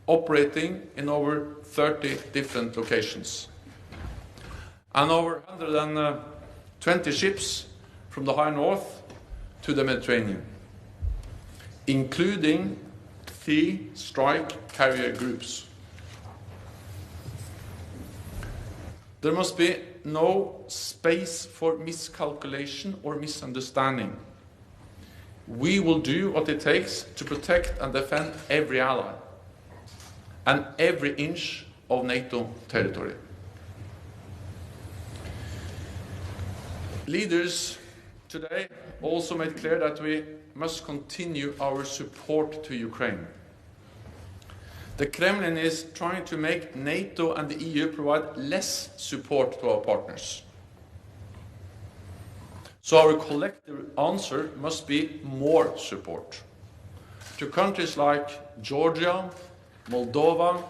operating in over 30 different locations, and over 120 ships from the high north to the Mediterranean, including 3 strike carrier groups. There must be no space for miscalculation or misunderstanding. We will do what it takes to protect and defend every ally and every inch of NATO territory. Leaders today also made clear that we must continue our support to Ukraine. The Kremlin is trying to make NATO and the EU provide less support to our partners. So our collective answer must be more support to countries like Georgia, Moldova,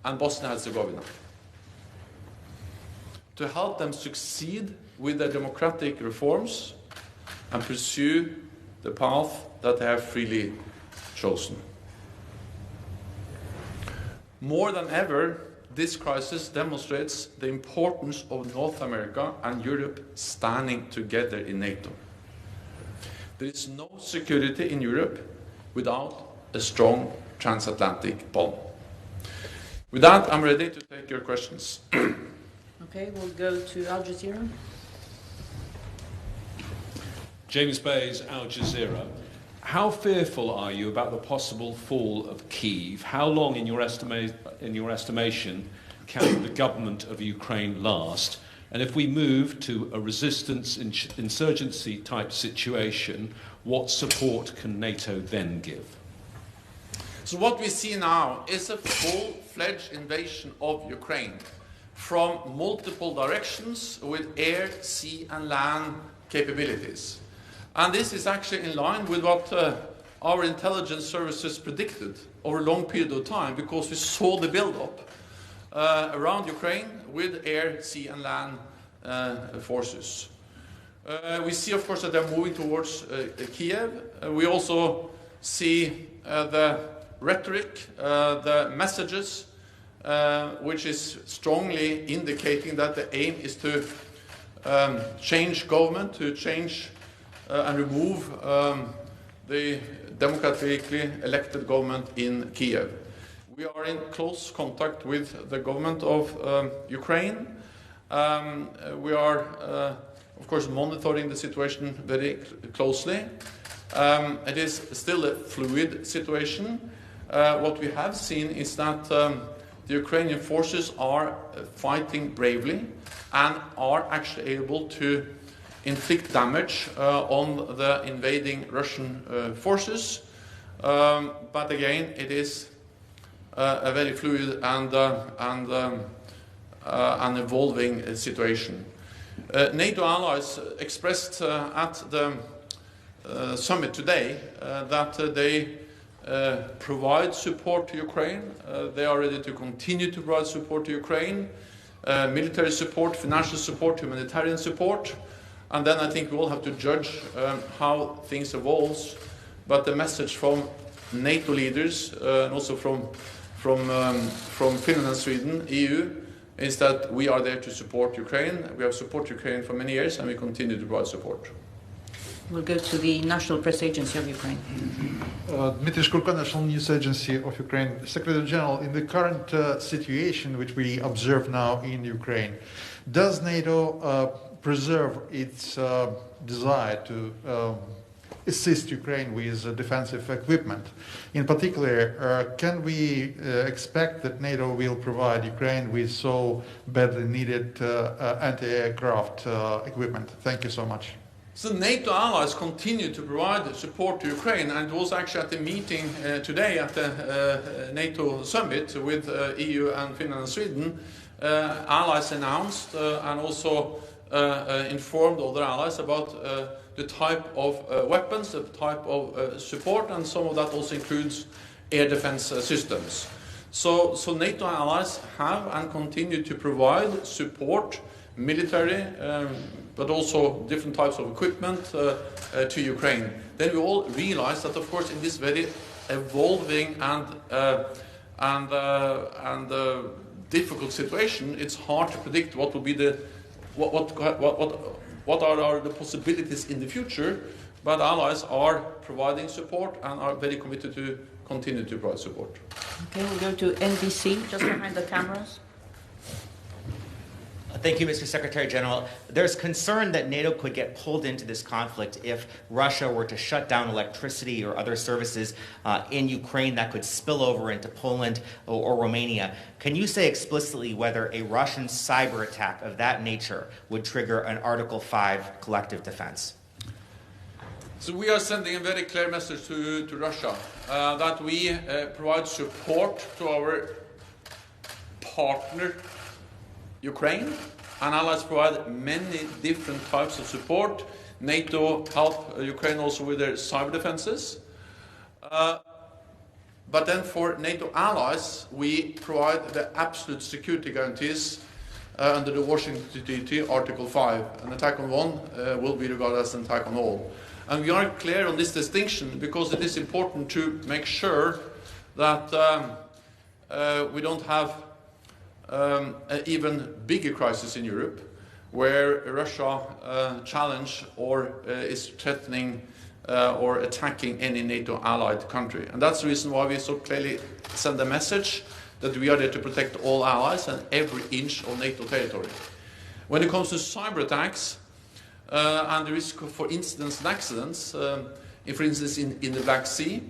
and Bosnia-Herzegovina, to help them succeed with their democratic reforms and pursue the path that they have freely chosen. More than ever, this crisis demonstrates the importance of North America and Europe standing together in NATO. There is no security in Europe without a strong transatlantic bond. With that, I'm ready to take your questions. Okay, we'll go to Al Jazeera. James Bayes, Al Jazeera. How fearful are you about the possible fall of Kyiv? How long, in your estimation, can the government of Ukraine last? And if we move to a resistance insurgency type situation, what support can NATO then give? So what we see now is a full-fledged invasion of Ukraine from multiple directions with air, sea and land capabilities. And this is actually in line with what our intelligence services predicted over a long period of time, because we saw the build-up around Ukraine with air, sea and land forces. We see, of course, that they're moving towards Kiev. We also see the rhetoric, the messages, which is strongly indicating that the aim is to change government, to change and remove the democratically elected government in Kiev. We are in close contact with the government of Ukraine. We are, of course, monitoring the situation very closely. It is still a fluid situation. What we have seen is that the Ukrainian forces are fighting bravely and are actually able to inflict damage on the invading Russian forces. But again, it is a very fluid and an evolving situation. NATO allies expressed at the summit today that they provide support to Ukraine. They are ready to continue to provide support to Ukraine, military support, financial support, humanitarian support. And then I think we all have to judge how things evolve. But the message from NATO leaders and also from Finland and Sweden, EU, is that we are there to support Ukraine. We have supported Ukraine for many years and we continue to provide support. We'll go to the National Press Agency of Ukraine. Dmitry Shkurko, National News Agency of Ukraine. Secretary General, in the current situation which we observe now in Ukraine, does NATO preserve its desire to assist Ukraine with defensive equipment? In particular, can we expect that NATO will provide Ukraine with so badly needed anti-aircraft equipment? Thank you so much. So NATO allies continue to provide support to Ukraine, and it was actually at the meeting today at the NATO summit with EU and Finland and Sweden, allies announced and also informed other allies about the type of weapons, the type of support, and some of that also includes air defense systems. So NATO allies have and continue to provide support, military, but also different types of equipment to Ukraine. Then we all realize that, of course, in this very evolving and and difficult situation, it's hard to predict what will be what are the possibilities in the future. But allies are providing support and are very committed to continue to provide support. Okay, we'll go to NBC, just behind the cameras. Thank you, Mr. Secretary General. There's concern that NATO could get pulled into this conflict if Russia were to shut down electricity or other services in Ukraine that could spill over into Poland or Romania. Can you say explicitly whether a Russian cyber attack of that nature would trigger an Article 5 collective defense? So we are sending a very clear message to Russia that we provide support to our partner Ukraine, and allies provide many different types of support. NATO help Ukraine also with their cyber defenses. But then for NATO allies, we provide the absolute security guarantees under the Washington Treaty, Article 5. An attack on one will be regarded as an attack on all. And we are clear on this distinction because it is important to make sure that we don't have an even bigger crisis in Europe where Russia challenge or is threatening or attacking any NATO allied country. And that's the reason why we so clearly send a message that we are there to protect all allies and every inch of NATO territory. When it comes to cyber attacks, and the risk for incidents and accidents, for instance in the Black Sea,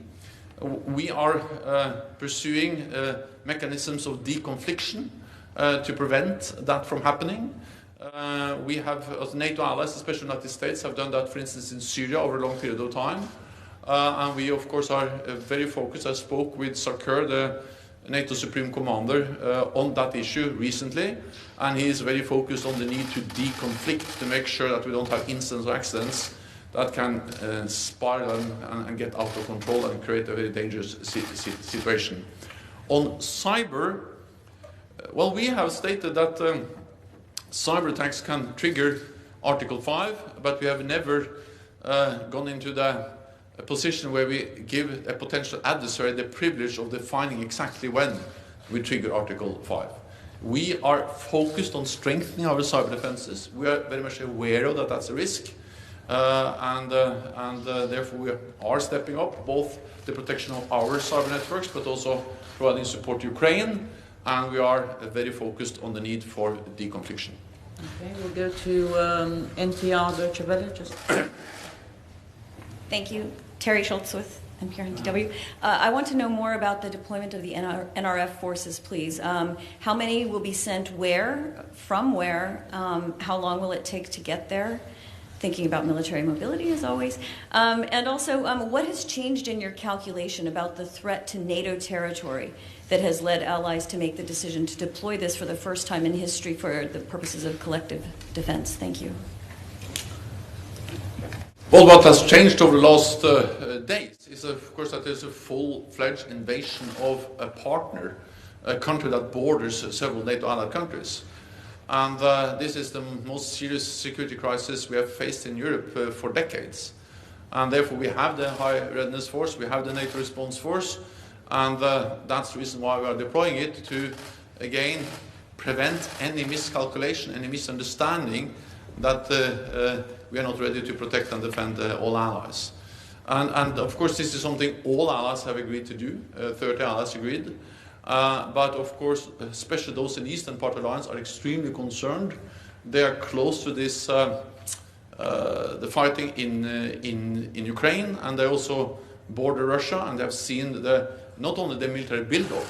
we are pursuing mechanisms of deconfliction to prevent that from happening. We have, as NATO allies, especially the United States, have done that, for instance, in Syria over a long period of time. And we, of course, are very focused. I spoke with Sarkar, the NATO Supreme Commander, on that issue recently, and he is very focused on the need to deconflict, to make sure that we don't have incidents or accidents that can spiral and get out of control and create a very dangerous situation. On cyber, well, we have stated that cyber attacks can trigger Article 5, but we have never gone into the position where we give a potential adversary the privilege of defining exactly when we trigger Article 5. We are focused on strengthening our cyber defenses. We are very much aware of that that's a risk, and therefore we are stepping up both the protection of our cyber networks, but also providing support to Ukraine, and we are very focused on the need for deconfliction. Okay, we'll go to NPR Deutsche Welle. Just. Thank you. Terry Schultz with NPR and DW. I want to know more about the deployment of the NRF forces, please. How many will be sent where, from where? How long will it take to get there? Thinking about military mobility, as always. And also, what has changed in your calculation about the threat to NATO territory that has led allies to make the decision to deploy this for the first time in history for the purposes of collective defense? Thank you. Well, what has changed over the last days is, of course, that there's a full-fledged invasion of a partner, a country that borders several NATO allied countries. And this is the most serious security crisis we have faced in Europe for decades. And therefore we have the High Readiness Force, we have the NATO Response Force, and that's the reason why we are deploying it, to, again, prevent any miscalculation, any misunderstanding that we are not ready to protect and defend all allies. And of course this is something all allies have agreed to do, 30 allies agreed. But of course, especially those in the eastern part of the alliance are extremely concerned. They are close to this, the fighting in Ukraine, and they also border Russia, and they have seen not only the military build-up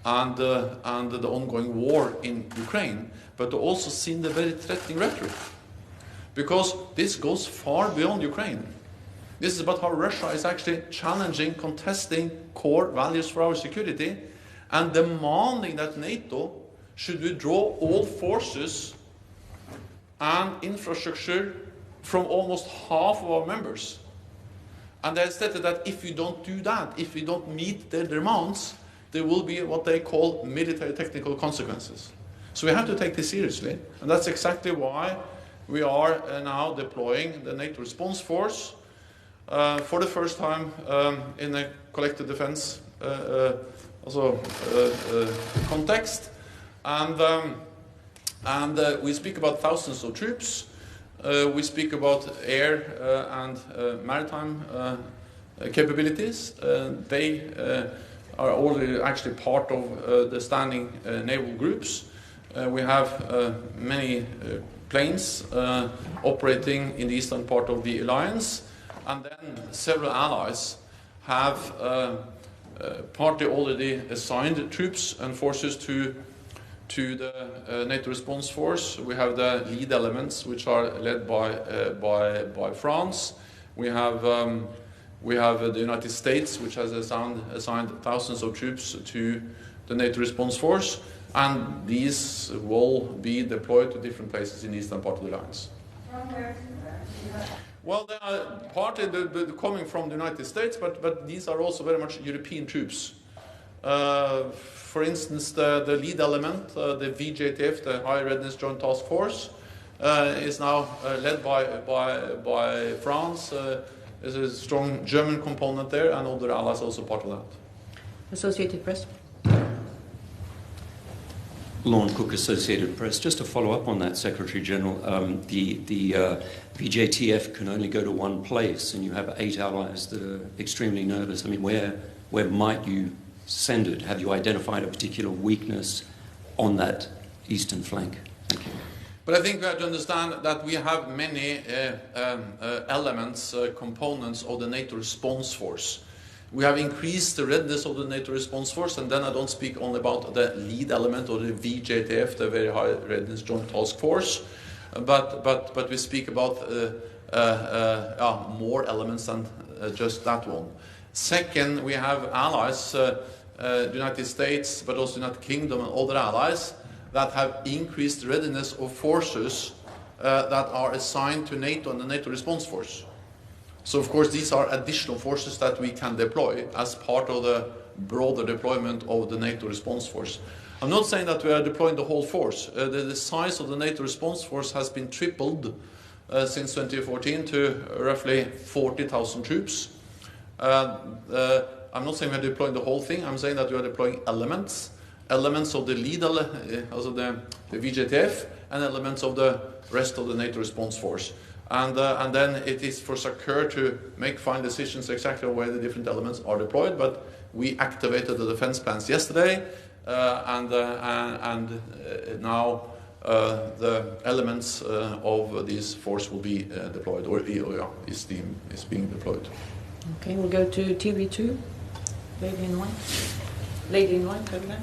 and the ongoing war in Ukraine, but they also seen the very threatening rhetoric. Because this goes far beyond Ukraine. This is about how Russia is actually challenging, contesting core values for our security, and demanding that NATO should withdraw all forces and infrastructure from almost half of our members. And they stated that if you don't do that, if we don't meet their demands, there will be what they call military technical consequences. So we have to take this seriously, and that's exactly why we are now deploying the NATO Response Force for the first time in a collective defense also context, and we speak about thousands of troops. We speak about air and maritime capabilities. They are already actually part of the standing naval groups. We have many planes operating in the eastern part of the alliance, and then several allies have partly already assigned troops and forces to the NATO response force. We have the lead elements, which are led by France. We have the United States, which has assigned thousands of troops to the NATO response force, and these will be deployed to different places in the eastern part of the alliance. Well, they are partly coming from the United States, but these are also very much European troops. For instance, the lead element, the VJTF, the High Readiness Joint Task Force, is now led by France. There's a strong German component there, and other allies also part of that. Associated Press. Lorne Cook, Associated Press. Just to follow up on that, Secretary General, the VJTF can only go to one place, and you have 8 allies that are extremely nervous. I mean, where might you send it? Have you identified a particular weakness on that eastern flank? Thank you. But I think we have to understand that we have many elements, components of the NATO response force. We have increased the readiness of the NATO response force, and then I don't speak only about the lead element or the VJTF, the Very High Readiness Joint Task Force, but we speak about more elements than just that one. Second, we have allies, the United States, but also the United Kingdom and other allies that have increased readiness of forces that are assigned to NATO and the NATO response force. So, of course, these are additional forces that we can deploy as part of the broader deployment of the NATO response force. I'm not saying that we are deploying the whole force. The size of the NATO response force has been tripled since 2014 to roughly 40,000 troops. I'm not saying we are deploying the whole thing. I'm saying that we are deploying elements of the lead, also the VJTF, and elements of the rest of the NATO response force. And then it is for SACEUR to make fine decisions exactly where the different elements are deployed. But we activated the defense plans yesterday, and now the elements of this force will be deployed, or is being deployed. Okay, we'll go to TV2. Lady in white. Lady in white, over there.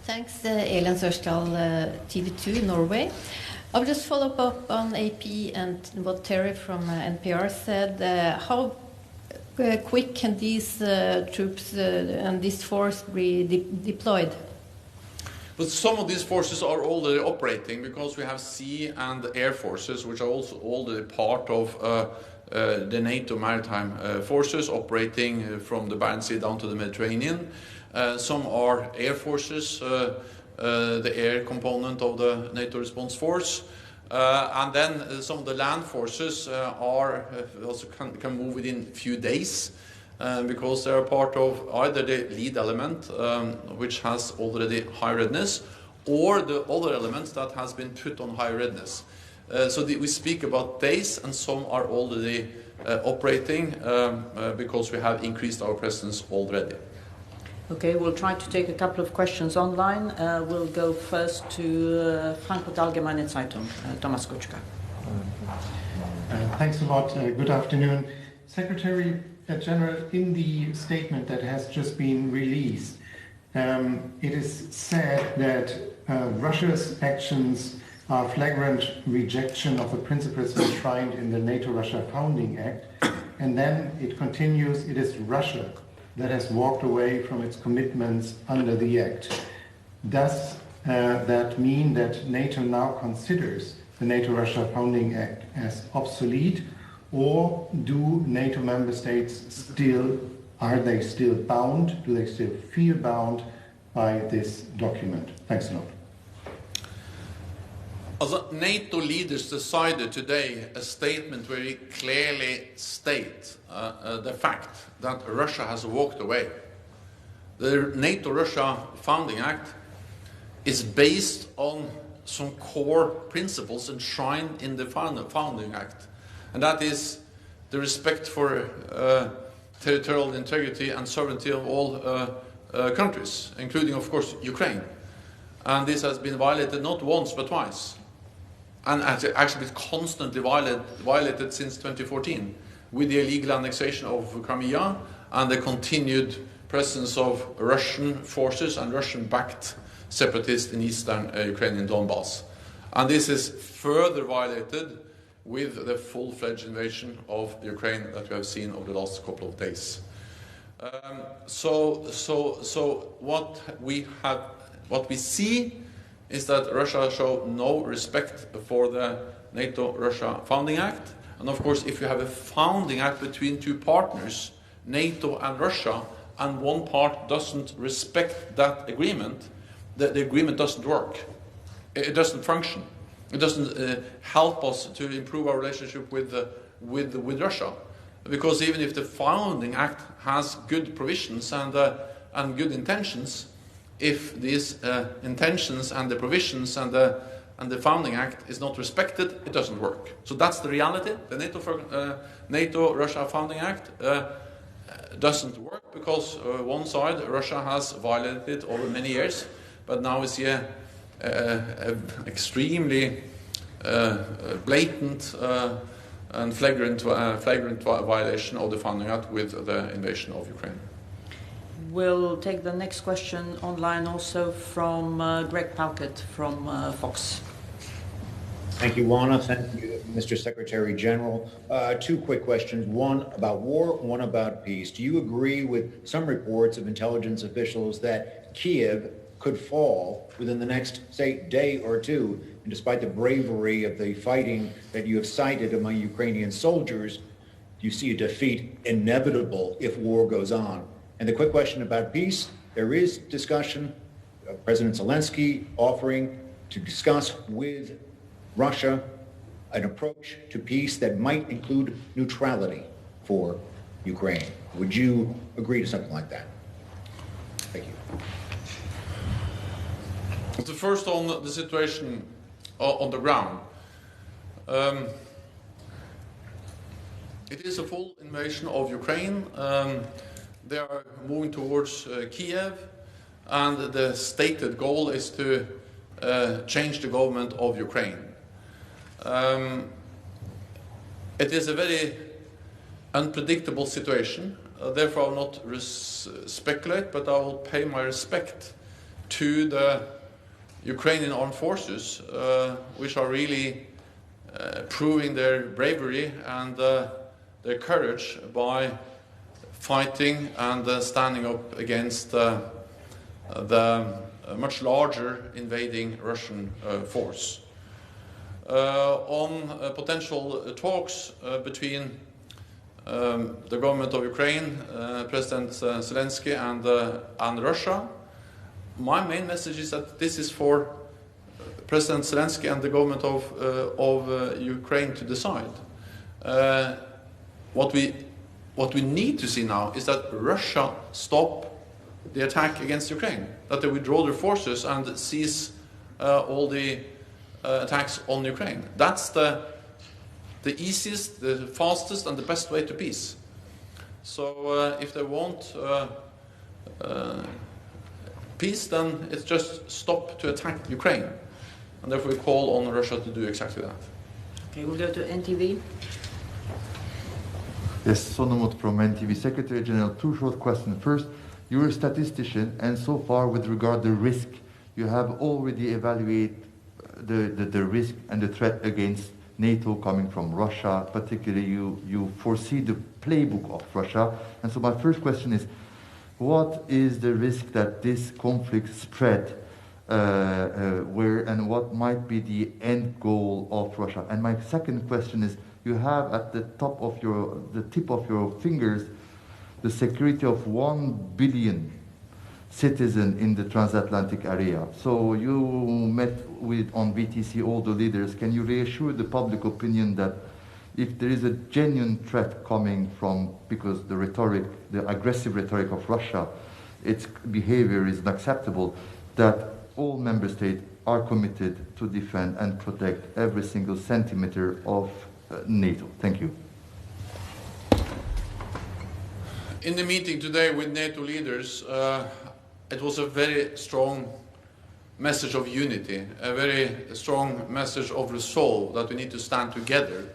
Thanks, Elin Sørsdal, TV2 Norway. I'll just follow up on AP and what Terry from NPR said. How quick can these troops and this force be deployed? But some of these forces are already operating because we have sea and air forces, which are also already part of the NATO maritime forces operating from the Barents Sea down to the Mediterranean. Some are air forces, the air component of the NATO response force, and then some of the land forces are also can move within a few days because they are part of either the lead element, which has already high readiness, or the other elements that has been put on high readiness. So we speak about days, and some are already operating because we have increased our presence already. Okay, we'll try to take a couple of questions online. We'll go first to Frankfurt Allgemeine Zeitung, Thomas Kuczka. Thanks a lot. Good afternoon. Secretary General, in the statement that has just been released, it is said that Russia's actions are flagrant rejection of the principles enshrined in the NATO-Russia Founding Act, and then it continues, it is Russia that has walked away from its commitments under the Act. Does that mean that NATO now considers the NATO-Russia Founding Act as obsolete, or do NATO member states are they still bound, do they still feel bound by this document? Thanks a lot. Also, NATO leaders decided today a statement where they clearly state the fact that Russia has walked away. The NATO-Russia Founding Act is based on some core principles enshrined in the Founding Act, and that is the respect for territorial integrity and sovereignty of all countries, including, of course, Ukraine. And this has been violated not once but twice, and actually constantly violated since 2014 with the illegal annexation of Crimea and the continued presence of Russian forces and Russian-backed separatists in eastern Ukrainian Donbass. And this is further violated with the full-fledged invasion of the Ukraine that we have seen over the last couple of days. So what we see is that Russia show no respect for the NATO-Russia Founding Act. And of course, if you have a founding act between two partners, NATO and Russia, and one part doesn't respect that agreement, the agreement doesn't work. It doesn't function. It doesn't help us to improve our relationship with Russia. Because even if the founding act has good provisions and good intentions, if these intentions and the provisions and the founding act is not respected, it doesn't work. So that's the reality. The NATO-Russia Founding Act doesn't work because one side, Russia, has violated it over many years, but now we see a extremely blatant and flagrant violation of the Founding Act with the invasion of Ukraine. We'll take the next question online also from Greg Palkett from Fox. Thank you, Juana. Thank you, Mr. Secretary General. Two quick questions, one about war, one about peace. Do you agree with some reports of intelligence officials that Kiev could fall within the next, say, day or two? And despite the bravery of the fighting that you have cited among Ukrainian soldiers, do you see a defeat inevitable if war goes on? And the quick question about peace, there is discussion, President Zelensky offering to discuss with Russia an approach to peace that might include neutrality for Ukraine. Would you agree to something like that? Thank you. The first on the situation on the ground. It is a full invasion of Ukraine. They are moving towards Kiev, and the stated goal is to change the government of Ukraine. It is a very unpredictable situation, therefore I will not speculate, but I will pay my respect to the Ukrainian armed forces, which are really proving their bravery and their courage by fighting and standing up against the much larger invading Russian force. On potential talks between the government of Ukraine, President Zelensky, and Russia, my main message is that this is for President Zelensky and the government of Ukraine to decide. What we need to see now is that Russia stop the attack against Ukraine, that they withdraw their forces and cease all the attacks on Ukraine. That's the easiest, the fastest, and the best way to peace. So if they want peace, then it's just stop to attack Ukraine. And therefore we call on Russia to do exactly that. Okay, we'll go to NTV. Yes, Sonomot from NTV. Secretary General, two short questions. First, you're a statistician, and so far with regard to risk, you have already evaluated the risk and the threat against NATO coming from Russia. Particularly, you foresee the playbook of Russia. And so my first question is, what is the risk that this conflict spread where, and what might be the end goal of Russia? And my second question is, you have at the tip of your fingers the security of 1 billion citizen in the transatlantic area. So you met with on VTC all the leaders. Can you reassure the public opinion that if there is a genuine threat coming from, because the rhetoric, the aggressive rhetoric of Russia, its behavior is unacceptable, that all member states are committed to defend and protect every single centimeter of NATO? Thank you. In the meeting today with NATO leaders, it was a very strong message of unity, a very strong message of resolve that we need to stand together,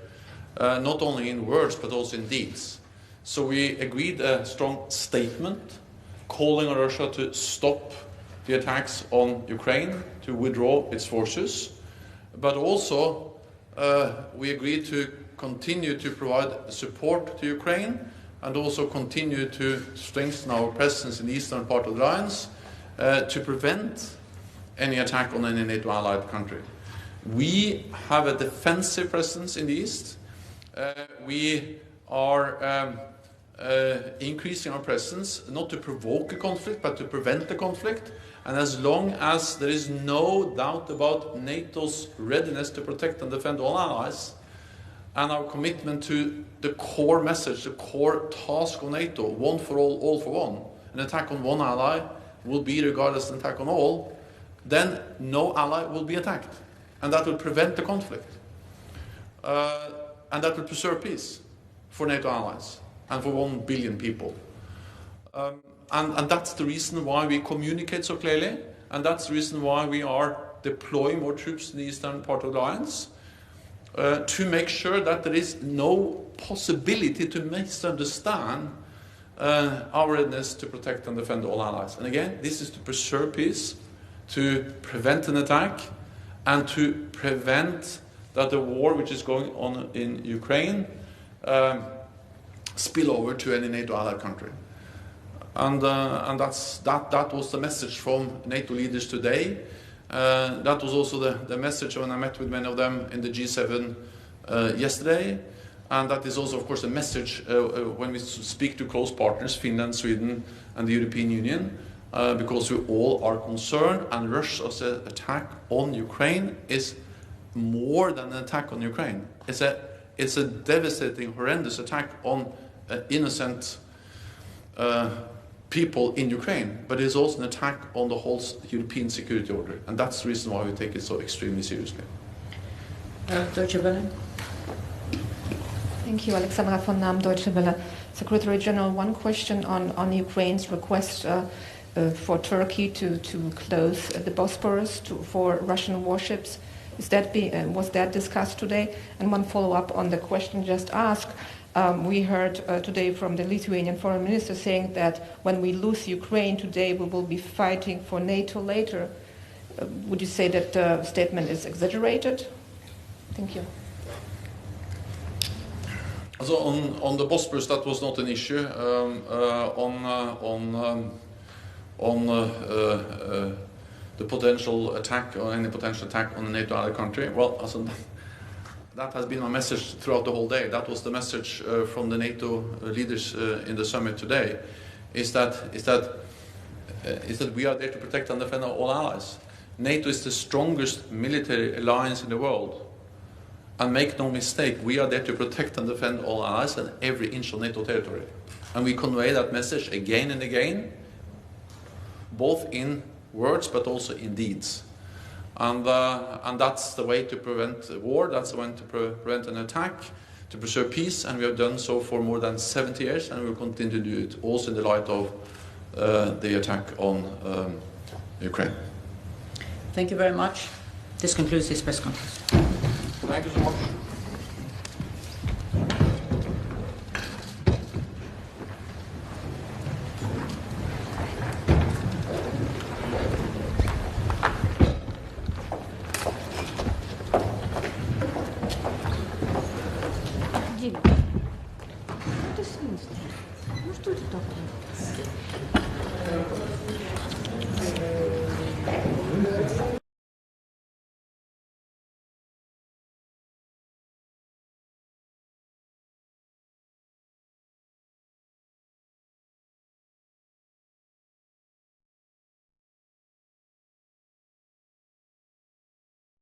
not only in words but also in deeds. So we agreed a strong statement calling on Russia to stop the attacks on Ukraine, to withdraw its forces, but also we agreed to continue to provide support to Ukraine and also continue to strengthen our presence in the eastern part of the alliance to prevent any attack on any NATO allied country. We have a defensive presence in the east. We are increasing our presence not to provoke a conflict but to prevent the conflict. And as long as there is no doubt about NATO's readiness to protect and defend all allies, and our commitment to the core message, the core task of NATO, one for all for one, an attack on one ally will be regarded as an attack on all, then no ally will be attacked. And that will prevent the conflict. And that will preserve peace for NATO allies and for 1 billion people. And that's the reason why we communicate so clearly, and that's the reason why we are deploying more troops in the eastern part of the alliance, to make sure that there is no possibility to misunderstand our readiness to protect and defend all allies. And again, this is to preserve peace, to prevent an attack, and to prevent that the war which is going on in Ukraine spill over to any NATO allied country. And that was the message from NATO leaders today. That was also the message when I met with many of them in the G7 yesterday. And that is also, of course, a message when we speak to close partners, Finland, Sweden, and the European Union, because we all are concerned, and Russia's attack on Ukraine is more than an attack on Ukraine. It's a devastating, horrendous attack on innocent people in Ukraine, but it's also an attack on the whole European security order, and that's the reason why we take it so extremely seriously. Deutsche Welle. Thank you, Alexandra von Nahm, Deutsche Welle. Secretary General, one question on Ukraine's request for Turkey to close the Bosporus for Russian warships. Was that discussed today? And one follow-up on the question just asked. We heard today from the Lithuanian foreign minister saying that when we lose Ukraine today, we will be fighting for NATO later. Would you say that the statement is exaggerated? Thank you. So on the Bosporus, that was not an issue. The potential attack or any potential attack on a NATO allied country, well, that has been my message throughout the whole day. That was the message from the NATO leaders in the summit today, is that we are there to protect and defend all allies. NATO is the strongest military alliance in the world. And make no mistake, we are there to protect and defend all allies and every inch of NATO territory. And we convey that message again and again, both in words but also in deeds. And that's the way to prevent war, that's the way to prevent an attack, to preserve peace, and we have done so for more than 70 years, and we will continue to do it, also in the light of the attack on Ukraine. Thank you very much. This concludes this press conference. Thank you so much. Ну что ты такое?